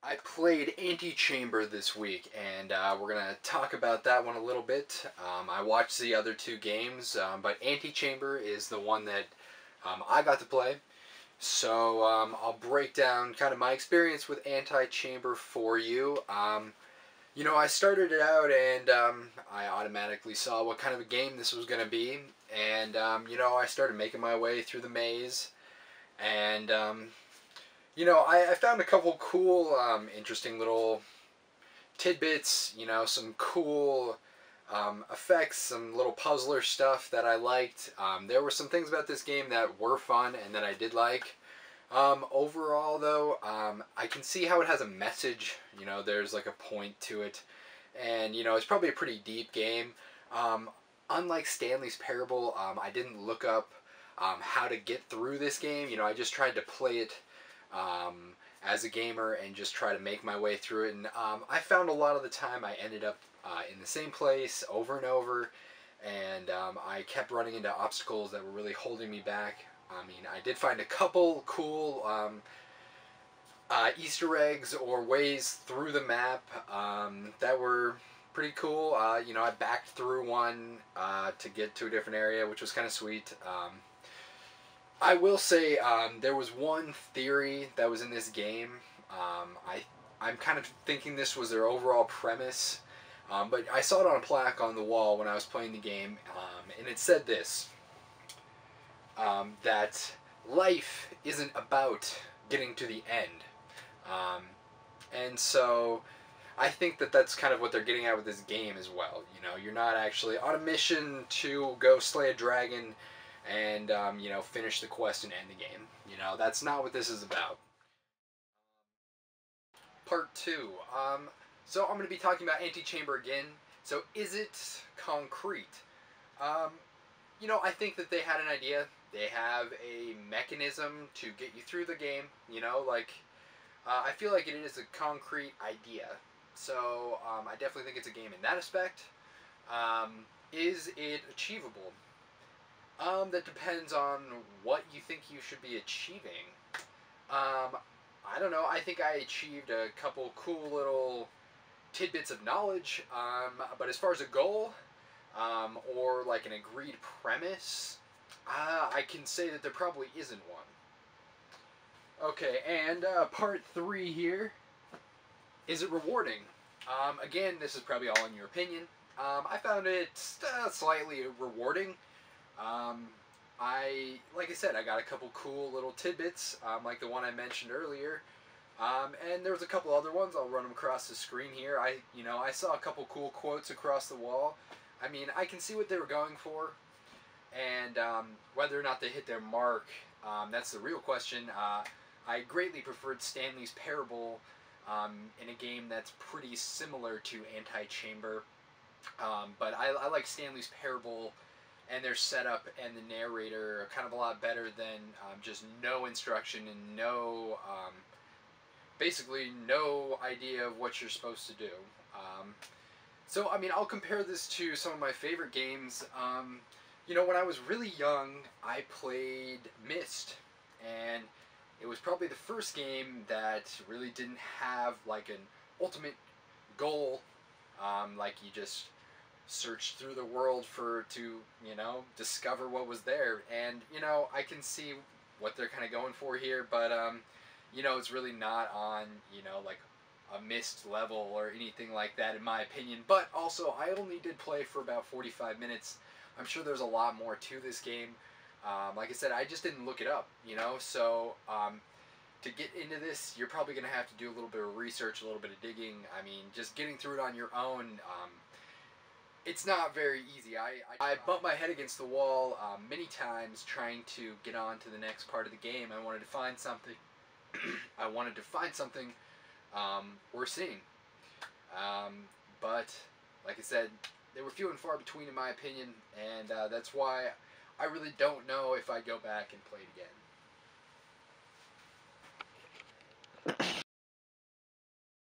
I played Antichamber this week, and we're going to talk about that one a little bit. I watched the other two games, but Antichamber is the one that I got to play. So I'll break down kind of my experience with Antichamber for you. I started it out, and I automatically saw what kind of a game this was going to be. And, I started making my way through the maze. And, I found a couple cool, interesting little tidbits, some cool effects, some little puzzler stuff that I liked. There were some things about this game that were fun and that I did like. Overall, though, I can see how it has a message. There's like a point to it. And, it's probably a pretty deep game. Unlike Stanley's Parable, I didn't look up how to get through this game. I just tried to play it as a gamer and just try to make my way through it. And I found a lot of the time I ended up in the same place over and over. And I kept running into obstacles that were really holding me back. I did find a couple cool Easter eggs or ways through the map that were pretty cool. I backed through one to get to a different area, which was kind of sweet. I will say there was one theory that was in this game. I'm kind of thinking this was their overall premise, but I saw it on a plaque on the wall when I was playing the game, and it said this, that life isn't about getting to the end. And so I think that that's kind of what they're getting at with this game as well. You're not actually on a mission to go slay a dragon and, finish the quest and end the game. That's not what this is about. Part 2. So I'm going to be talking about Antichamber again. So is it concrete? I think that they had an idea. They have a mechanism to get you through the game. I feel like it is a concrete idea. So I definitely think it's a game in that aspect. Is it achievable? That depends on what you think you should be achieving. I don't know. I think I achieved a couple cool little tidbits of knowledge. But as far as a goal, or like an agreed premise, I can say that there probably isn't one. Okay, and part 3 here. Is it rewarding? Again, this is probably all in your opinion. I found it slightly rewarding. Like I said, I got a couple cool little tidbits, like the one I mentioned earlier. And there was a couple other ones. I'll run them across the screen here. I saw a couple cool quotes across the wall. I can see what they were going for. And whether or not they hit their mark, that's the real question. I greatly preferred Stanley's Parable in a game that's pretty similar to Antichamber. But I like Stanley's Parable and their setup and the narrator are kind of a lot better than just no instruction and basically no idea of what you're supposed to do. So I'll compare this to some of my favorite games. When I was really young, I played Myst, and it was probably the first game that really didn't have like an ultimate goal. Like you just searched through the world to discover what was there. And I can see what they're kind of going for here, but it's really not on like a Myst level or anything like that in my opinion. But also, I only did play for about 45 minutes. I'm sure there's a lot more to this game. Like I said, I just didn't look it up, so to get into this, you're probably going to have to do a little bit of research, a little bit of digging. Just getting through it on your own, it's not very easy. I bumped my head against the wall many times trying to get on to the next part of the game. I wanted to find something. I wanted to find something worth seeing. But, like I said, they were few and far between in my opinion, and that's why I really don't know if I'd go back and play it again.